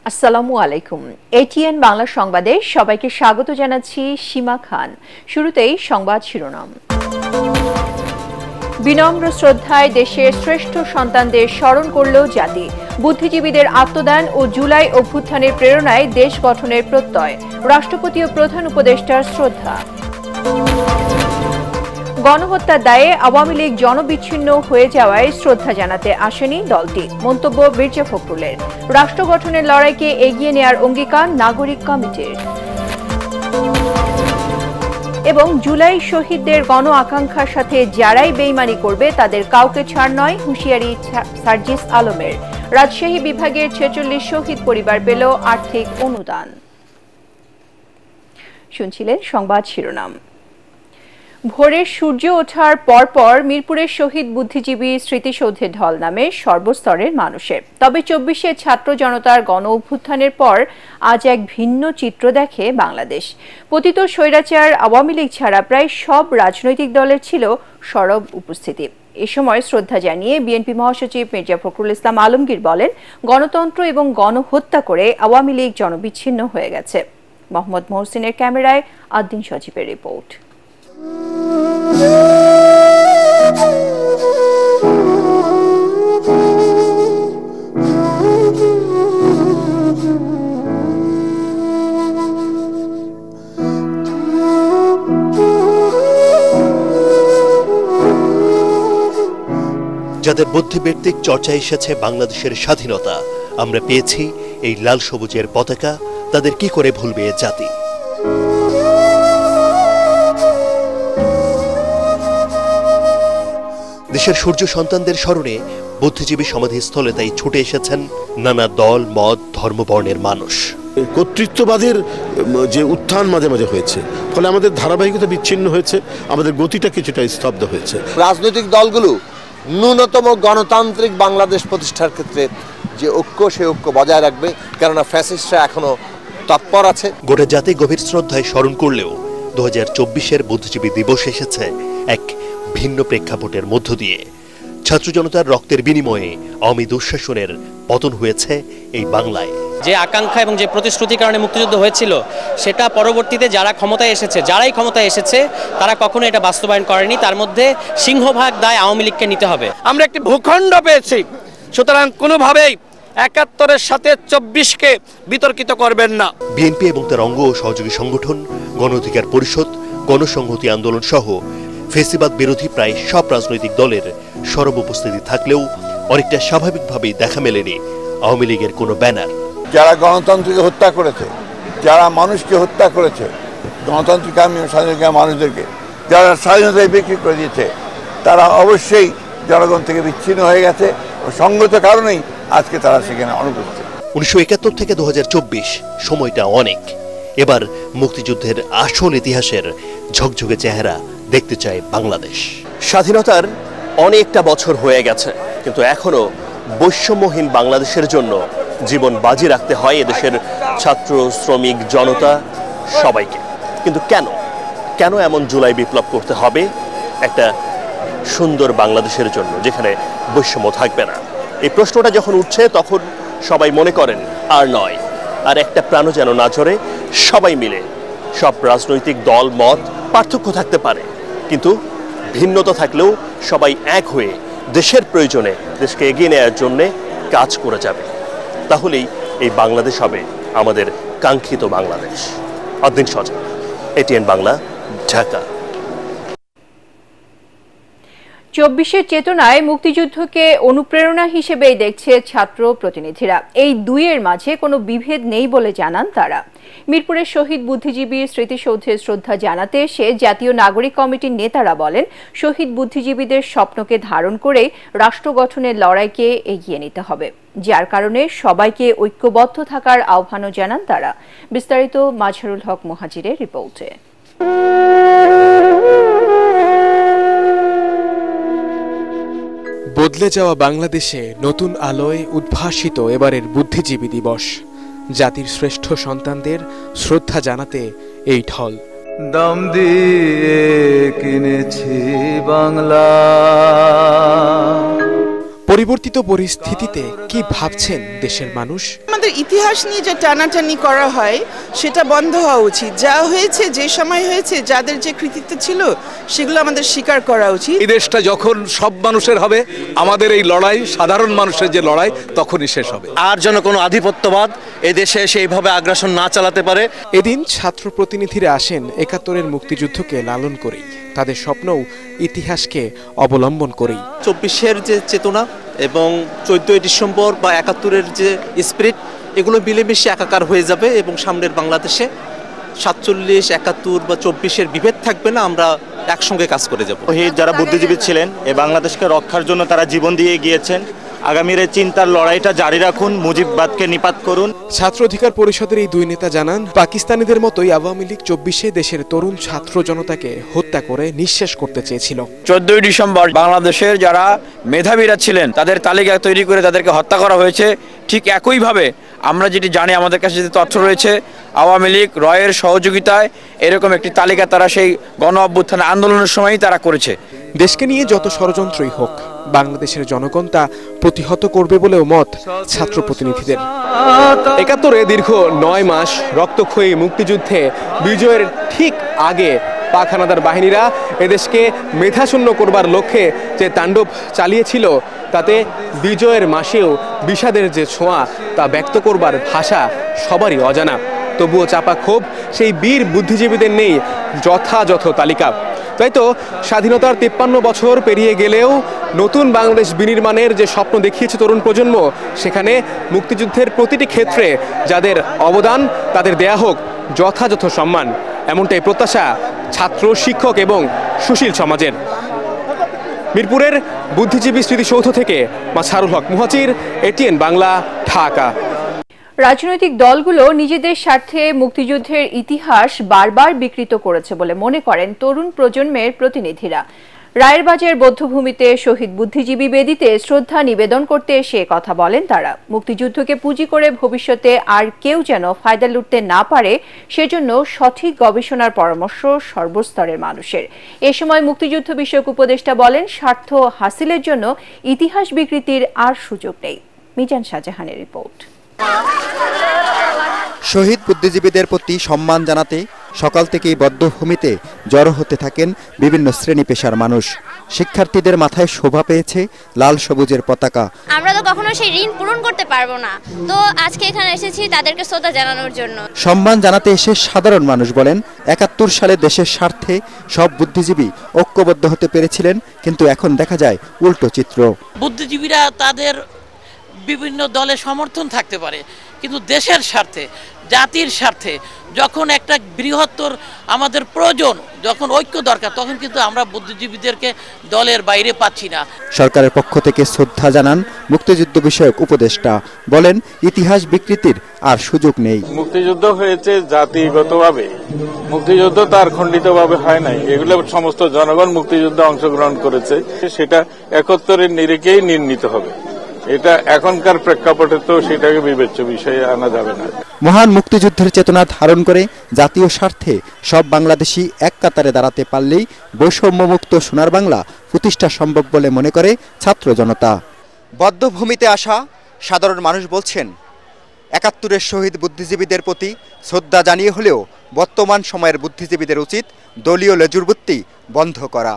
আসসালামু আলাইকুম। এটিএন বাংলা সংবাদে সবাইকে স্বাগত জানাচ্ছি সীমা খান। শুরুতেই সংবাদ শিরোনাম। বিনম্র শ্রদ্ধায় দেশের শ্রেষ্ঠ সন্তানদের স্মরণ করল জাতি। বুদ্ধিজীবীদের আত্মদান ও জুলাই অভ্যুত্থানের প্রেরণায় দেশ গঠনের প্রত্যয়। রাষ্ট্রপতি ও প্রধান উপদেষ্টার শ্রদ্ধা। গণহত্যার দায়ে আওয়ামী লীগ জনবিচ্ছিন্ন হয়ে যাওয়ায় শ্রদ্ধা জানাতে আসেনি দলটি। মন্তব্য মির্জা ফখরুলের। রাষ্ট্র গঠনের লড়াইকে এগিয়ে নেয়ার অঙ্গীকার নাগরিক কমিটির। এবং জুলাই শহীদদের গণ আকাঙ্ক্ষার সাথে যারাই বেইমানি করবে তাদের কাউকে ছাড় নয়, হুঁশিয়ারি সার্জিস আলমের। রাজশাহী বিভাগের 46 শহীদ পরিবার পেল আর্থিক অনুদান। শুনছিলেন সংবাদ শিরোনাম। ভোরে সূর্য ওঠার পরপর মিরপুরের শহীদ বুদ্ধিজীবী স্মৃতিসৌধে ঢল নামে সর্বস্তরের মানুষের। তবে 24শে ছাত্র জনতার গণ অভ্যুত্থানের পর আজ এক ভিন্ন চিত্র দেখে বাংলাদেশ। পতিত স্বৈরাচার আওয়ামী লীগ ছাড়া প্রায় সব রাজনৈতিক দলের ছিল সরব উপস্থিতি। এ সময় শ্রদ্ধা জানিয়ে বিএনপি মহাসচিব মির্জা ফখরুল ইসলাম আলমগীর বলেন, গণতন্ত্র এবং গণহত্যা করে আওয়ামী লীগ জনবিচ্ছিন্ন হয়ে গেছে। মোহাম্মদ মহসিনের ক্যামেরায় আদ্দিন সজীবের রিপোর্ট। যাদের বুদ্ধিবৃত্তিক চর্চায় এসেছে বাংলাদেশের স্বাধীনতা, আমরা পেয়েছি এই লাল সবুজের পতাকা, তাদের কি করে ভুলবে এ জাতি? দেশের সূর্য সন্তানদের স্মরণে বুদ্ধিজীবী সমাধিস্থলে তাই ছুটে এসেছেন নানা দল, মত, ধর্মবর্ণের মানুষ। কর্তৃত্ববাদের যে উত্থান মাঝে মাঝে হয়েছে, ফলে আমাদের ধারাবাহিকতা বিচ্ছিন্ন হয়েছে, আমাদের গতিটা কিছুটা স্তব্ধ হয়েছে। রাজনৈতিক দলগুলো ন্যূনতম গণতান্ত্রিক বাংলাদেশ প্রতিষ্ঠার ক্ষেত্রে যে ঐক্য, সেই ঐক্য বজায় রাখবে, কেননা ফ্যাসিস্টরা এখনো তৎপর আছে। গোটা জাতি গভীর শ্রদ্ধায় স্মরণ করলেও 2024-এর বুদ্ধিজীবী দিবস এসেছে এক ভিন্ন প্রেক্ষাপটের মধ্য দিয়ে। ছাত্র জনতার রক্তের বিনিময়ে আওয়ামী দুঃশাসনের পতন হয়েছে এই বাংলায়। যে আকাঙ্ক্ষা এবং যে প্রতিশ্রুতির কারণে মুক্তিযুদ্ধ হয়েছিল, সেটা পরবর্তীতে যারাই ক্ষমতায় এসেছে তারা কখনো এটা বাস্তবায়ন করেনি। তার মধ্যে সিংহভাগ দায় আওয়ামী লীগকে নিতে হবে। আমরা একটি ভূখণ্ড পেয়েছি, সুতরাং কোনোভাবেই 71-এর সাথে 24-কে বিতর্কিত করবেন না। বিএনপি এবং তার অঙ্গ ও সহযোগী সংগঠন, গণ অধিকার পরিষদ, গণসংহতি আন্দোলন সহ ফেসিবাদ বিরোধী প্রায় সব রাজনৈতিক দলের সরব উপস্থিতি থাকলেও অনেকটা স্বাভাবিকভাবেই দেখা মেলেনি আওয়ামী লীগের কোনো ব্যানার। যারা গণতন্ত্রকে হত্যা করেছে, যারা মানুষকে হত্যা করেছে, গণতান্ত্রিক স্বাধীনতা মানুষদেরকে যারা স্বাধীনতায় বিক্রি করে দিয়েছে, তারা অবশ্যই জনগণ থেকে বিচ্ছিন্ন হয়ে গেছে ও সঙ্গত কারণেই আজকে তারা সেখানে অনুপস্থিত। 1971 থেকে 2024 সময়টা অনেক। এবার মুক্তিযুদ্ধের আসল ইতিহাসের ঝকঝকে চেহারা দেখতে চায় বাংলাদেশ। স্বাধীনতার অনেকটা বছর হয়ে গেছে, কিন্তু এখনো বৈষম্যহীন বাংলাদেশের জন্য জীবন বাজি রাখতে হয় এদেশের ছাত্র, শ্রমিক, জনতা সবাইকে। কিন্তু কেন এমন জুলাই বিপ্লব করতে হবে একটা সুন্দর বাংলাদেশের জন্য, যেখানে বৈষম্য থাকবে না? এই প্রশ্নটা যখন উঠছে তখন সবাই মনে করেন আর নয়, আর একটা প্রাণও যেন না ঝরে। সবাই মিলে, সব রাজনৈতিক দল, মত, পার্থক্য থাকতে পারে, কিন্তু ভিন্নতা থাকলেও সবাই এক হয়ে দেশের প্রয়োজনে দেশকে এগিয়ে নেওয়ার জন্যে কাজ করে যাবে। তাহলেই এই বাংলাদেশ হবে আমাদের কাঙ্ক্ষিত বাংলাদেশ। আদ্দিন সজীব, এটিএন বাংলা, ঢাকা। 24-এর চেতনায় মুক্তিযুদ্ধকে অনুপ্রেরণা হিসেবেই দেখছে ছাত্র প্রতিনিধিরা। এই দুইয়ের মাঝে কোনো বিভেদ নেই বলে জানান তারা। মিরপুরের শহীদ বুদ্ধিজীবী স্মৃতিসৌধে শ্রদ্ধা জানাতে এসে জাতীয় নাগরিক কমিটির নেতারা বলেন, শহীদ বুদ্ধিজীবীদের স্বপ্নকে ধারণ করে রাষ্ট্র গঠনের লড়াইকে এগিয়ে নিতে হবে, যার কারণে সবাইকে ঐক্যবদ্ধ থাকার আহ্বানও জানান তারা। বিস্তারিত মাজহারুল হক মুহাজিরের রিপোর্টে। বদলে যাওয়া বাংলাদেশে নতুন আলোয় উদ্ভাসিত এবারের বুদ্ধিজীবী দিবস। জাতির শ্রেষ্ঠ সন্তানদের শ্রদ্ধা জানাতে এই ঢল। দাম দিয়ে কিনেছি বাংলা। পরিবর্তিত পরিস্থিতিতে কি ভাবছেন দেশের মানুষ? আমাদের ইতিহাস নিয়ে যে টানাটানি করা হয় সেটা বন্ধ হওয়া উচিত। যা হয়েছে, যে সময় হয়েছে, যাদের যে কৃতিত্ব ছিল সেগুলো আমাদের স্বীকার করা উচিত। এই দেশটা যখন সব মানুষের হবে, আমাদের এই লড়াই, সাধারণ মানুষের যে লড়াই, তখনই শেষ হবে। আর যেন কোনো আধিপত্যবাদ এই দেশে সেইভাবে আগ্রাসন না চালাতে পারে। এদিন ছাত্র প্রতিনিধিরা আসেন ৭১-এর মুক্তিযুদ্ধকে লালন করেই, তাদের স্বপ্নও ইতিহাসকে অবলম্বন করেই। ২৪-এর যে চেতনা এবং ১৪ই ডিসেম্বর বা ৭১-এর যে স্পিরিট, এগুলো মিলেমিশে একাকার হয়ে যাবে এবং সামনের বাংলাদেশে ৪৭, ৭১ বা ২৪-এর বিভেদ থাকবে না। আমরা একসঙ্গে কাজ করে যাব। যারা বুদ্ধিজীবী ছিলেন, এই বাংলাদেশকে রক্ষার জন্য তারা জীবন দিয়ে গিয়েছেন। আগামীর এই চিন্তার লড়াইটা জারি রাখুন, মুজিববাদকে নিপাত করুন। ছাত্র অধিকার পরিষদের এই দুই নেতা জানান, পাকিস্তানিদের মতোই আওয়ামী লীগ ২৪-এ দেশের তরুণ ছাত্র জনতাকে হত্যা করে নিঃশেষ করতে চেয়েছিল। ১৪ই ডিসেম্বর বাংলাদেশের যারা মেধাবীরা ছিলেন তাদের তালিকা তৈরি করে তাদেরকে হত্যা করা হয়েছে। ঠিক একইভাবে আমরা যেটি জানি, আমাদের কাছে যে তথ্য রয়েছে, আওয়ামী লীগ রয়ের সহযোগিতায় এরকম একটি তালিকা তারা সেই গণ অভ্যুত্থান আন্দোলনের সময়ই তারা করেছে। দেশকে নিয়ে যত ষড়যন্ত্রই হোক, বাংলাদেশের জনগণ তা প্রতিহত করবে বলেও মত ছাত্র প্রতিনিধিদের। ৭১-এ দীর্ঘ ৯ মাস রক্তক্ষয়ী মুক্তিযুদ্ধে বিজয়ের ঠিক আগে পাক হানাদার বাহিনীরা এদেশকে মেধাশূন্য করবার লক্ষ্যে যে তাণ্ডব চালিয়েছিল, তাতে বিজয়ের মাসেও বিষাদের যে ছোঁয়া তা ব্যক্ত করবার ভাষা সবারই অজানা। তবুও চাপা ক্ষোভ সেই বীর বুদ্ধিজীবীদের নেই যথাযথ তালিকা। তাই তো স্বাধীনতার ৫৩ বছর পেরিয়ে গেলেও নতুন বাংলাদেশ বিনির্মাণের যে স্বপ্ন দেখিয়েছে তরুণ প্রজন্ম, সেখানে মুক্তিযুদ্ধের প্রতিটি ক্ষেত্রে যাদের অবদান তাদের দেয়া হোক যথাযথ সম্মান, এমনটাই প্রত্যাশা ছাত্র, শিক্ষক এবং সুশীল সমাজের। মিরপুরের বুদ্ধিজীবী স্মৃতিসৌধ থেকে মাছারুল হক মুহাজির, এটিএন বাংলা, ঢাকা। রাজনৈতিক দলগুলো নিজেদের স্বার্থে মুক্তিযুদ্ধের ইতিহাস বারবার বিকৃত করেছে বলে মনে করেন তরুণ প্রজন্মের প্রতিনিধিরা। রায়েরবাজার বৌদ্ধভূমিতে শহীদ বুদ্ধিজীবী বেদিতে শ্রদ্ধা নিবেদন করতে এসে কথা বলেন তারা। মুক্তিযুদ্ধকে পুঁজি করে ভবিষ্যতে আর কেউ যেন ফায়দা লুটতে না পারে, সেজন্য সঠিক গবেষণার পরামর্শ সর্বস্তরের মানুষের। এ সময় মুক্তিযুদ্ধ বিষয়ক উপদেষ্টা বলেন, স্বার্থ হাসিলের জন্য ইতিহাস বিকৃতির আর সুযোগ নেই। মিজান শাহজাহানের রিপোর্ট। শহীদ বুদ্ধিজীবীদের প্রতি সম্মান জানাতে সকাল থেকেই বদ্ধভূমিতে জড়ো হতে থাকেন বিভিন্ন শ্রেণী পেশার মানুষ। শিক্ষার্থীদের মাথায় শোভা পেয়েছে লাল সবুজের পতাকা। আমরা তো কখনো সেই ঋণ পূরণ করতে পারবো না, তো আজকে এখানে এসেছি তাদেরকে শ্রদ্ধা জানানোর জন্য। সম্মান জানাতে এসে সাধারণ মানুষ বলেন, ৭১ সালে দেশের স্বার্থে সব বুদ্ধিজীবী ঐক্যবদ্ধ হতে পেরেছিলেন, কিন্তু এখন দেখা যায় উল্টো চিত্র। বুদ্ধিজীবীরা তাদের বিভিন্ন দলের সমর্থন থাকতে পারে, কিন্তু দেশের স্বার্থে, জাতির স্বার্থে যখন একটা বৃহত্তর আমাদের প্রয়োজন, যখন ঐক্য দরকার, তখন কিন্তু আমরা বুদ্ধিজীবীদেরকে দলের বাইরে পাচ্ছি না। সরকারের পক্ষ থেকে শ্রদ্ধা জানান মুক্তিযুদ্ধ বিষয়ক উপদেষ্টা, বলেন ইতিহাস বিকৃতির আর সুযোগ নেই। মুক্তিযুদ্ধ হয়েছে জাতিগতভাবে, মুক্তিযুদ্ধ তার খণ্ডিতভাবে হয় নাই। এগুলো সমস্ত জনগণ মুক্তিযুদ্ধে অংশগ্রহণ করেছে, সেটা ৭১-এর নিরিখেই নির্ণীত হবে। এটা এখনকার প্রেক্ষাপটে তো সেটাকে বিবেচ্য বিষয়ে আনা যাবে না। মহান মুক্তিযুদ্ধের চেতনা ধারণ করে জাতীয় স্বার্থে সব বাংলাদেশি এক কাতারে দাঁড়াতে পারলেই বৈষম্যমুক্ত সোনার বাংলা প্রতিষ্ঠা সম্ভব বলে মনে করে ছাত্র জনতা। বদ্ধভূমিতে আসা সাধারণ মানুষ বলছেন, ৭১-এর শহীদ বুদ্ধিজীবীদের প্রতি শ্রদ্ধা জানিয়ে হলেও বর্তমান সময়ের বুদ্ধিজীবীদের উচিত দলীয় লেজুরবৃত্তি বন্ধ করা।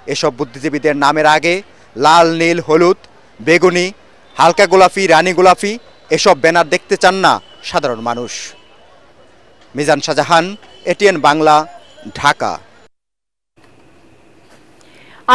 এসব বুদ্ধিজীবীদের নামের আগে লাল, নীল, হলুদ, বেগুনি, হালকা গোলাপি, রানী গোলাপি এসব ব্যানার দেখতে চান না সাধারণ মানুষ। মিজান শাহজাহান, এটিএন বাংলা, ঢাকা।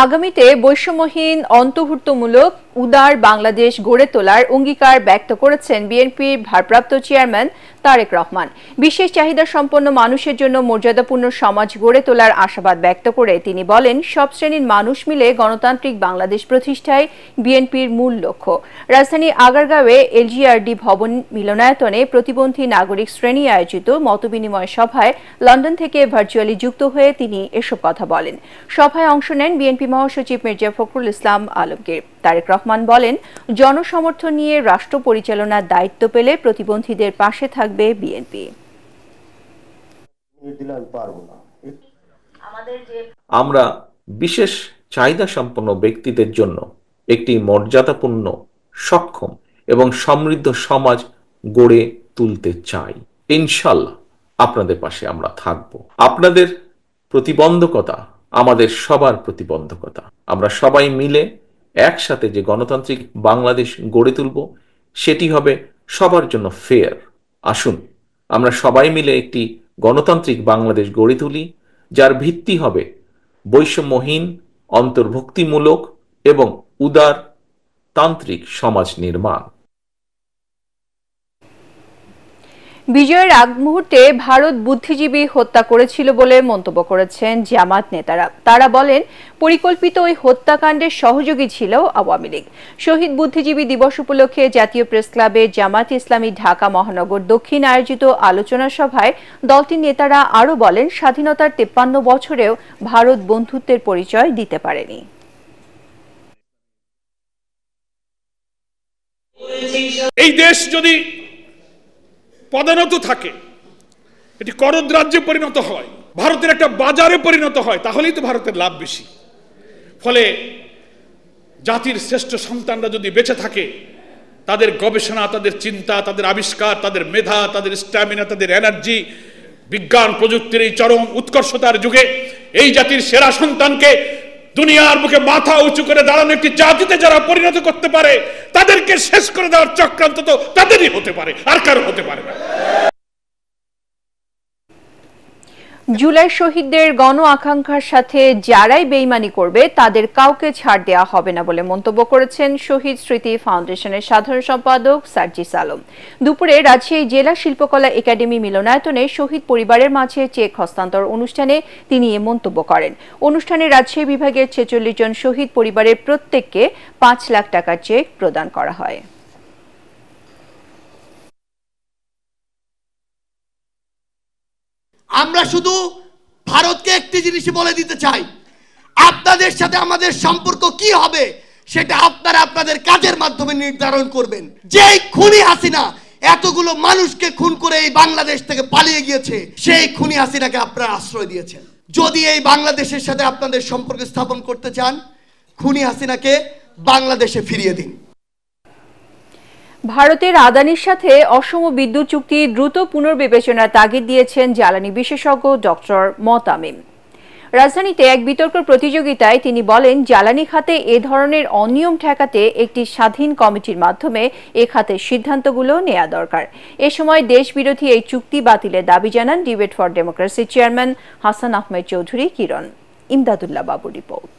আগামীতে বৈষম্যহীন, অন্তর্ভুক্তমূলক, উদার বাংলাদেশ গড়ে তোলার অঙ্গীকার ব্যক্ত করেছেন বিএনপির ভারপ্রাপ্ত চেয়ারম্যান তারেক রহমান। বিশেষ চাহিদা সম্পন্ন মানুষের জন্য মর্যাদাপূর্ণ সমাজ গড়ে তোলার আশাবাদ ব্যক্ত করে তিনি বলেন, সব শ্রেণীর মানুষ মিলে গণতান্ত্রিক বাংলাদেশ প্রতিষ্ঠায় বিএনপির মূল লক্ষ্য। রাজধানী আগারগাঁওয়ে এলজিআরডি ভবন মিলনায়তনে প্রতিবন্ধী নাগরিক শ্রেণী আয়োজিত মতবিনিময় সভায় লন্ডন থেকে ভার্চুয়ালি যুক্ত হয়ে তিনি এসব কথা বলেন। সভায় অংশ নেন বিএনপি মহাসচিব মির্জা ফখরুল ইসলাম আলমগীর। তারেক রহমান বলেন, জনসমর্থন নিয়ে রাষ্ট্র পরিচালনার দায়িত্ব পেলে প্রতিবন্ধীদের পাশে থাকবে বিএনপি। আমরা বিশেষ চাহিদা সম্পন্ন ব্যক্তিদের জন্য একটি মর্যাদাপূর্ণ, সক্ষম এবং সমৃদ্ধ সমাজ গড়ে তুলতে চাই। ইনশাআল্লাহ আপনাদের পাশে আমরা থাকব। আপনাদের প্রতিবন্ধকতা আমাদের সবার প্রতিবন্ধকতা। আমরা সবাই মিলে একসাথে যে গণতান্ত্রিক বাংলাদেশ গড়ে তুলব সেটি হবে সবার জন্য ফেয়ার। আসুন আমরা সবাই মিলে একটি গণতান্ত্রিক বাংলাদেশ গড়ে তুলি, যার ভিত্তি হবে বৈষম্যহীন, অন্তর্ভুক্তিমূলক এবং উদারতান্ত্রিক সমাজ নির্মাণ। বিজয়ের আগ মুহূর্তে ভারত বুদ্ধিজীবী হত্যা করেছিল বলে মন্তব্য করেছেন জামাত নেতারা। তারা বলেন, পরিকল্পিত ওই হত্যাকাণ্ডের সহযোগী ছিল আওয়ামী লীগ। শহীদ বুদ্ধিজীবী দিবস উপলক্ষে জাতীয় প্রেস ক্লাবে জামাত ইসলামী ঢাকা মহানগর দক্ষিণ আয়োজিত আলোচনা সভায় দলটির নেতারা আরও বলেন, স্বাধীনতার 53 বছরেও ভারত বন্ধুত্বের পরিচয় দিতে পারেনি। এই দেশ যদি পদানত থাকে, এটি করদ রাজ্যে পরিণত হয়, ভারতের একটা বাজারে পরিণত হয়, তাহলেই তো ভারতের লাভ বেশি। ফলে জাতির শ্রেষ্ঠ সন্তানরা যদি বেঁচে থাকে, তাদের গবেষণা, তাদের চিন্তা, তাদের আবিষ্কার, তাদের মেধা, তাদের স্ট্যামিনা, তাদের এনার্জি, বিজ্ঞান প্রযুক্তির এই চরম উৎকর্ষতার যুগে এই জাতির সেরা সন্তানকে দুনিয়ার বুকে মাথা উঁচু করে দাঁড়ানো একটি জাতিতে যারা পরিণত করতে পারে, তাদেরকে শেষ করে দেওয়ার চক্রান্ত তো তাদেরই হতে পারে, আর কারো হতে পারে না। জুলাই শহীদদের গণ আকাঙ্ক্ষার সাথে যারাই বেইমানি করবে তাদের কাউকে ছাড় দেওয়া হবে না বলে মন্তব্য করেছেন শহীদ স্মৃতি ফাউন্ডেশনের সাধারণ সম্পাদক সার্জিস আলম। দুপুরে রাজশাহী জেলা শিল্পকলা একাডেমি মিলনায়তনে শহীদ পরিবারের মাঝে চেক হস্তান্তর অনুষ্ঠানে তিনি এ মন্তব্য করেন। অনুষ্ঠানে রাজশাহী বিভাগের 46 জন শহীদ পরিবারের প্রত্যেককে 5 লাখ টাকার চেক প্রদান করা হয়। আমরা শুধু ভারতকে একটি জিনিসই বলে দিতে চাই, আপনাদের সাথে আমাদের সম্পর্ক কি হবে সেটা আপনারা আপনাদের কাজের মাধ্যমে নির্ধারণ করবেন। যেই খুনি হাসিনা এতগুলো মানুষকে খুন করে এই বাংলাদেশ থেকে পালিয়ে গিয়েছে, সেই খুনি হাসিনাকে আপনারা আশ্রয় দিয়েছেন। যদি এই বাংলাদেশের সাথে আপনাদের সম্পর্ক স্থাপন করতে চান, খুনি হাসিনাকে বাংলাদেশে ফিরিয়ে দিন। ভারতের আদানির সাথে অসম বিদ্যুৎ চুক্তি দ্রুত পুনর্বিবেচনার তাগিদ দিয়েছেন জ্বালানি বিশেষজ্ঞ ডক্টর তামিম। রাজধানীতে এক বিতর্ক প্রতিযোগিতায় তিনি বলেন, জ্বালানি খাতে এ ধরনের অনিয়ম ঠেকাতে একটি স্বাধীন কমিটির মাধ্যমে এ খাতের সিদ্ধান্তগুলো নেওয়া দরকার। এ সময় দেশবিরোধী এই চুক্তি বাতিলের দাবি জানান ডিবেট ফর ডেমোক্রেসির চেয়ারম্যান হাসান আহমেদ চৌধুরী কিরণ। ইমদাদুল্লাহ বাবুর রিপোর্ট।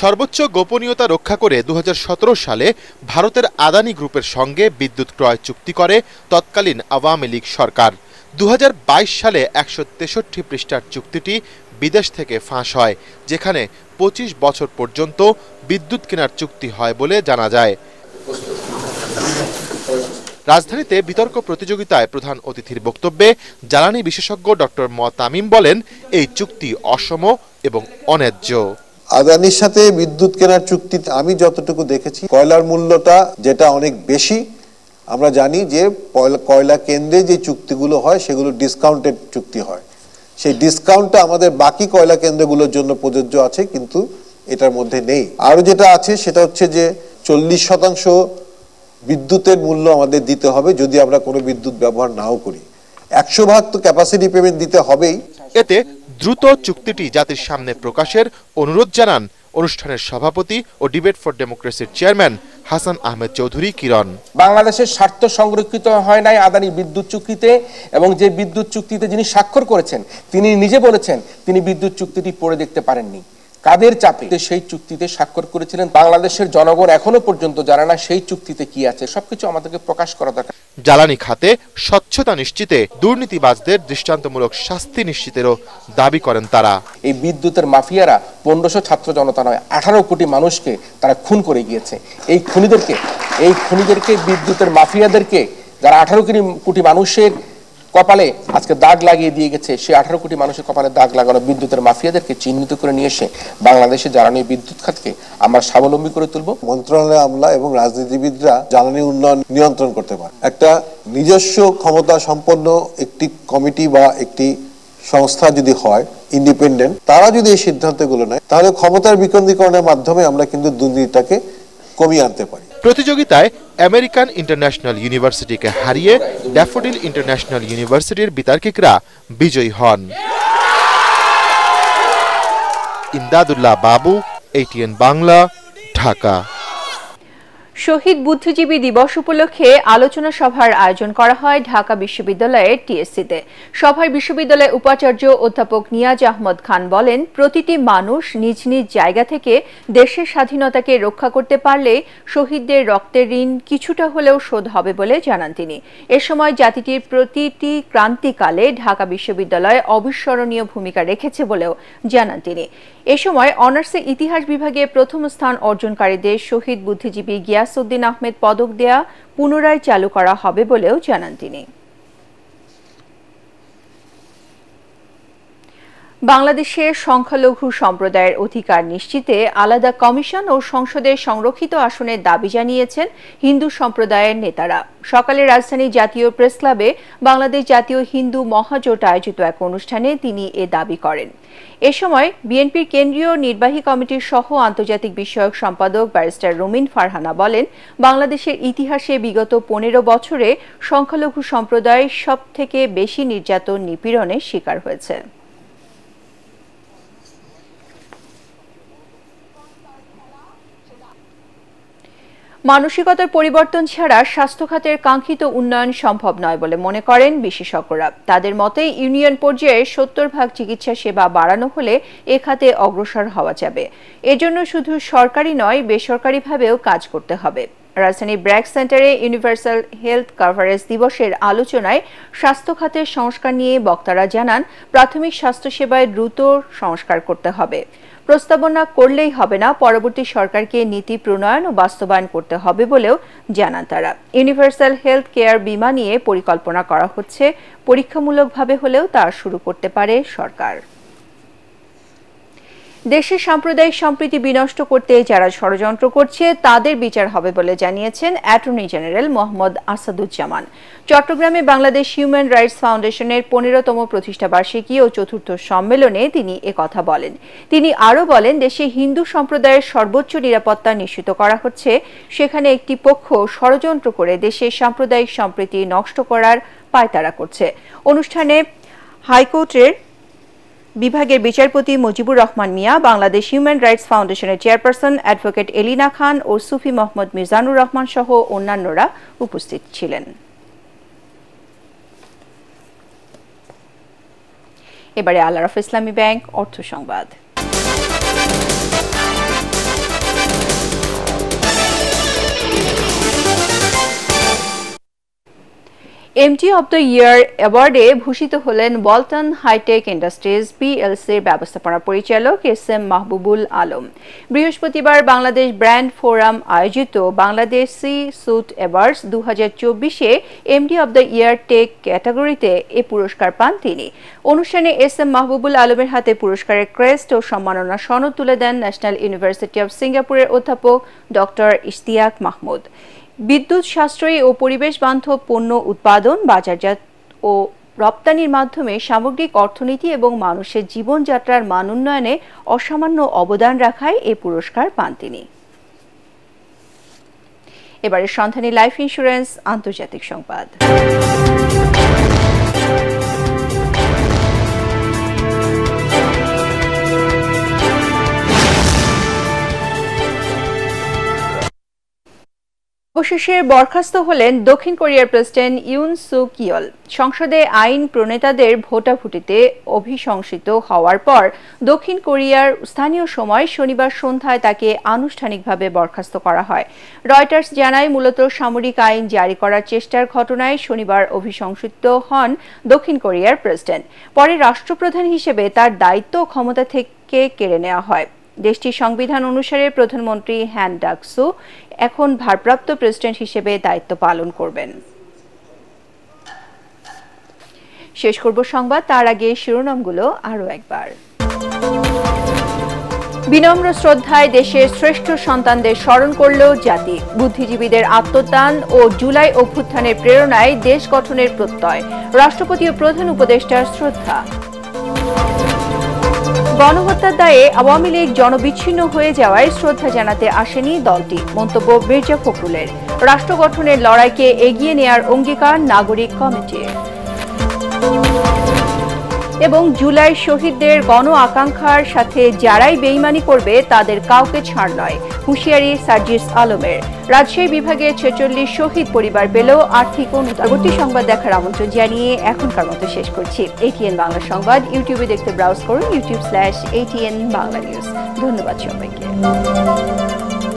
সর্বোচ্চ গোপনীয়তা রক্ষা করে 2017 সালে ভারতের আদানি গ্রুপের সঙ্গে বিদ্যুৎ ক্রয় চুক্তি করে তৎকালীন আওয়ামী লীগ সরকার। 2022 সালে 163 পৃষ্ঠার চুক্তিটি বিদেশ থেকে ফাঁস হয়, যেখানে 25 বছর পর্যন্ত বিদ্যুৎ কেনার চুক্তি হয় বলে জানা যায়। রাজধানীতে বিতর্ক প্রতিযোগিতায় প্রধান অতিথির বক্তব্যে জ্বালানি বিশেষজ্ঞ ডক্টর তামিম বলেন, এই চুক্তি অসম এবং অন্যায্য। আদানির সাথে বিদ্যুৎ কেনার চুক্তিতে আমি যতটুকু দেখেছি, কয়লার মূল্যটা যেটা অনেক বেশি। আমরা জানি যে কয়লা কেন্দ্রে যে চুক্তিগুলো হয় সেগুলো ডিসকাউন্টেড চুক্তি হয়। সেই ডিসকাউন্টটা আমাদের বাকি কয়লা কেন্দ্রগুলোর জন্য প্রযোজ্য আছে, কিন্তু এটার মধ্যে নেই। আরও যেটা আছে সেটা হচ্ছে যে 40% বিদ্যুতের মূল্য আমাদের দিতে হবে যদি আমরা কোনো বিদ্যুৎ ব্যবহার নাও করি। 100% তো ক্যাপাসিটি পেমেন্ট দিতে হবেই। এতে দ্রুত চুক্তিটি জাতির সামনে প্রকাশের অনুরোধ জানান অনুষ্ঠানের সভাপতি ও ডিবেট ফর ডেমোক্রেসির চেয়ারম্যান হাসান আহমেদ চৌধুরী কিরণ। বাংলাদেশের স্বার্থ সংরক্ষিত হয় নাই আদানি বিদ্যুৎ চুক্তিতে, এবং যে বিদ্যুৎ চুক্তিতে যিনি স্বাক্ষর করেছেন তিনি নিজে বলেছেন তিনি বিদ্যুৎ চুক্তিটি পড়ে দেখতে পারেননি। কাদের চাপে সেই চুক্তিতে স্বাক্ষর করেছিলেন বাংলাদেশের জনগণ এখনো পর্যন্ত জানে না সেই চুক্তিতে কি আছে। সবকিছু আমাদেরকে প্রকাশ করা দরকার। জ্বালানি খাতে স্বচ্ছতা নিশ্চিতে দুর্নীতিবাজদের দৃষ্টান্তমূলক শাস্তি নিশ্চিতেরও দাবি করেন তারা। এই বিদ্যুতের মাফিয়ারা 1500 ছাত্র জনতা নয় 18 কোটি মানুষকে তারা খুন করে গিয়েছে। এই খুনিদেরকে বিদ্যুতের মাফিয়াদেরকে যারা 18 কোটি মানুষের কপালে আজকে দাগ লাগিয়ে দিয়ে গেছে, সেই 18 কোটি মানুষের কপালে দাগ লাগানো বিদ্যুতের মাফিয়াদেরকে চিহ্নিত করে নিয়ে এসে বাংলাদেশে জ্বালানি বিদ্যুৎ খাতকে আমরা স্বাবলম্বী করে তুলব। মন্ত্রণালয় আমলা এবং রাজনীতিবিদরা জ্বালানি উন্নয়ন নিয়ন্ত্রণ করতে পারে। একটা নিজস্ব ক্ষমতা সম্পন্ন একটি কমিটি বা একটি সংস্থা যদি হয় ইন্ডিপেন্ডেন্ট, তারা যদি এই সিদ্ধান্তগুলো নেয়, তাহলে ক্ষমতার বিকেন্দ্রীকরণের মাধ্যমে আমরা কিন্তু দুর্নীতিটাকে কমিয়ে আনতে পারি। প্রতিযোগিতায় আমেরিকান ইন্টারন্যাশনাল ইউনিভার্সিটিকে হারিয়ে ড্যাফোডিল ইন্টারন্যাশনাল ইউনিভার্সিটির বিতার্কিকরা বিজয়ী হন। ইমদাদুল্লাহ বাবু, ATN বাংলা, ঢাকা। শহীদ বুদ্ধিজীবী দিবস উপলক্ষে আলোচনা সভার আয়োজন করা হয় ঢাকা বিশ্ববিদ্যালয়ের TSC-তে। সভায় বিশ্ববিদ্যালয়ের উপাচার্য অধ্যাপক নিয়াজ আহমদ খান বলেন, প্রতিটি মানুষ নিজ নিজ জায়গা থেকে দেশের স্বাধীনতাকে রক্ষা করতে পারলে শহীদদের রক্তের ঋণ কিছুটা হলেও শোধ হবে বলে জানান তিনি। এ সময় জাতিটির প্রতিটি ক্রান্তিকালে ঢাকা বিশ্ববিদ্যালয় অবিস্মরণীয় ভূমিকা রেখেছে বলেও জানান তিনি। এ সময় অনার্সে ইতিহাস বিভাগে প্রথম স্থান অর্জনকারীদের শহীদ বুদ্ধিজীবী গিয়াসউদ্দিন আহমেদ পদক দেয়া পুনরায় চালু করা হবে বলেও জানান তিনি। বাংলাদেশের সংখ্যালঘু সম্প্রদায়ের অধিকার নিশ্চিতে আলাদা কমিশন ও সংসদের সংরক্ষিত আসনের দাবি জানিয়েছেন হিন্দু সম্প্রদায়ের নেতারা। সকালে রাজধানীর জাতীয় প্রেস ক্লাবে বাংলাদেশ জাতীয় হিন্দু মহাজোট আয়োজিত এক অনুষ্ঠানে তিনি এ দাবি করেন। এ সময় বিএনপির কেন্দ্রীয় নির্বাহী কমিটির সহ আন্তর্জাতিক বিষয়ক সম্পাদক ব্যারিস্টার রুমিন ফারহানা বলেন, বাংলাদেশের ইতিহাসে বিগত 15 বছরে সংখ্যালঘু সম্প্রদায় সবথেকে বেশি নির্যাতন নিপীড়নের শিকার হয়েছে। মানসিকতার পরিবর্তন ছাড়া স্বাস্থ্য খাতের কাঙ্ক্ষিত উন্নয়ন সম্ভব নয় বলে মনে করেন বিশেষজ্ঞরা। তাদের মতে ইউনিয়ন পর্যায়ে 70% চিকিৎসা সেবা বাড়ানো হলে এ খাতে অগ্রসর হওয়া যাবে। এজন্য শুধু সরকারি নয়, বেসরকারিভাবেও কাজ করতে হবে। রাজধানীর ব্র্যাক সেন্টারে ইউনিভার্সাল হেলথ কভারেজ দিবসের আলোচনায় স্বাস্থ্য খাতের সংস্কার নিয়ে বক্তারা জানান, প্রাথমিক স্বাস্থ্যসেবায় দ্রুত সংস্কার করতে হবে। প্রস্তাবনা করলেই হবে না, পরবর্তী সরকারকে নীতি প্রণয়ন ও বাস্তবায়ন করতে হবে বলেও জানান তারা। ইউনিভার্সাল হেলথ কেয়ার বীমা নিয়ে পরিকল্পনা করা হচ্ছে, পরীক্ষামূলকভাবে হলেও তা শুরু করতে পারে সরকার। দেশের সাম্প্রদায়িক সম্প্রীতি বিনষ্ট করতে যারা ষড়যন্ত্র করছে তাদের বিচার হবে বলে জানিয়েছেন অ্যাটর্নি জেনারেল মোহাম্মদ আসাদুজ্জামান। চট্টগ্রামে বাংলাদেশ হিউম্যান রাইটস ফাউন্ডেশনের 15তম প্রতিষ্ঠাবার্ষিকী ও চতুর্থ সম্মেলনে তিনি একথা বলেন। তিনি আরও বলেন, দেশে হিন্দু সম্প্রদায়ের সর্বোচ্চ নিরাপত্তা নিশ্চিত করা হচ্ছে, সেখানে একটি পক্ষ ষড়যন্ত্র করে দেশের সাম্প্রদায়িক সম্প্রীতি নষ্ট করার পায়তারা করছে। অনুষ্ঠানে হাইকোর্টের বিভাগের বিচারপতি মুজিবুর রহমান মিয়া, বাংলাদেশ হিউম্যান রাইটস ফাউন্ডেশনের চেয়ারপারসন অ্যাডভোকেট এলিনা খান ও সুফি মোহাম্মদ মিজানুর রহমান সহ অন্যান্যরা উপস্থিত ছিলেন। এবারে আল আরাফা ইসলামী ব্যাংক অর্থ সংবাদ। এমটি অব দ্য ইয়ার অ্যাওয়ার্ডে ভূষিত হলেন ওয়ালটন হাইটেক ইন্ডাস্ট্রিজ পিএলসির ব্যবস্থাপনা পরিচালক SM মাহবুবুল আলম। বৃহস্পতিবার বাংলাদেশ ব্র্যান্ড ফোরাম আয়োজিত বাংলাদেশ সি সুট অ্যাওয়ার্ডস 2024-এ MD of the year tech ক্যাটাগরিতে এ পুরস্কার পান তিনি। অনুষ্ঠানে SM মাহবুবুল আলমের হাতে পুরস্কারের ক্রেস্ট ও সম্মাননা সনদ তুলে দেন ন্যাশনাল ইউনিভার্সিটি অব সিঙ্গাপুরের অধ্যাপক ডক্টর ইশতিয়াক মাহমুদ। বিদ্যুৎ সাশ্রয়ী ও পরিবেশ বান্ধব পণ্য উৎপাদন, বাজারজাত ও রপ্তানির মাধ্যমে সামগ্রিক অর্থনীতি এবং মানুষের জীবনযাত্রার মান উন্নয়নে অসামান্য অবদান রাখায় এ পুরস্কার পান তিনি। এবারে সন্ধানী লাইফ ইন্স্যুরেন্স আন্তর্জাতিক সংবাদ। অবশেষে বরখাস্ত হলেন দক্ষিণ কোরিয়ার প্রেসিডেন্ট ইউন সুক ইয়ল। সংসদে আইন প্রণেতাদের ভোটাভুটিতে অভিশংসিত হওয়ার পর দক্ষিণ কোরিয়ার স্থানীয় সময় শনিবার সন্ধ্যায় তাকে আনুষ্ঠানিকভাবে বরখাস্ত করা হয়। রয়টার্স জানায়, মূলত সামরিক আইন জারি করার চেষ্টার ঘটনায় শনিবার অভিশংসিত হন দক্ষিণ কোরিয়ার প্রেসিডেন্ট। পরে রাষ্ট্রপ্রধান হিসেবে তার দায়িত্ব ও ক্ষমতা থেকে কেড়ে নেওয়া হয়। দেশটির সংবিধান অনুসারে প্রধানমন্ত্রী হ্যান ডাকসু এখন ভারপ্রাপ্ত প্রেসিডেন্ট হিসেবে দায়িত্ব পালন করবেন। শেষ করব সংবাদ, তার আগে শিরোনামগুলো আরও একবার। বিনম্র শ্রদ্ধায় দেশের শ্রেষ্ঠ সন্তানদের স্মরণ করল জাতি। বুদ্ধিজীবীদের আত্মদান ও জুলাই অভ্যুত্থানের প্রেরণায় দেশ গঠনের প্রত্যয়। রাষ্ট্রপতি ও প্রধান উপদেষ্টার শ্রদ্ধা। গণহত্যার দায়ে আওয়ামী লীগ জনবিচ্ছিন্ন হয়ে যাওয়ায় শ্রদ্ধা জানাতে আসেনি দলটি, মন্তব্য মির্জা ফখরুলের। রাষ্ট্র গঠনের লড়াইকে এগিয়ে নেয়ার অঙ্গীকার নাগরিক কমিটির। এবং জুলাই শহীদদের গণ আকাঙ্ক্ষার সাথে যারাই বেইমানি করবে তাদের কাউকে ছাড় নয়, হুঁশিয়ারি সার্জিস আলমের। রাজশাহী বিভাগের 46 শহীদ পরিবার পেল আর্থিক অনুদান। পরবর্তী সংবাদ দেখার আমন্ত্রণ জানিয়ে এখনকার মতো শেষ করছি। ATN বাংলা সংবাদ ইউটিউবে দেখতে ব্রাউজ করুন youtube/ATN বাংলা নিউজ। ধন্যবাদ সবাইকে।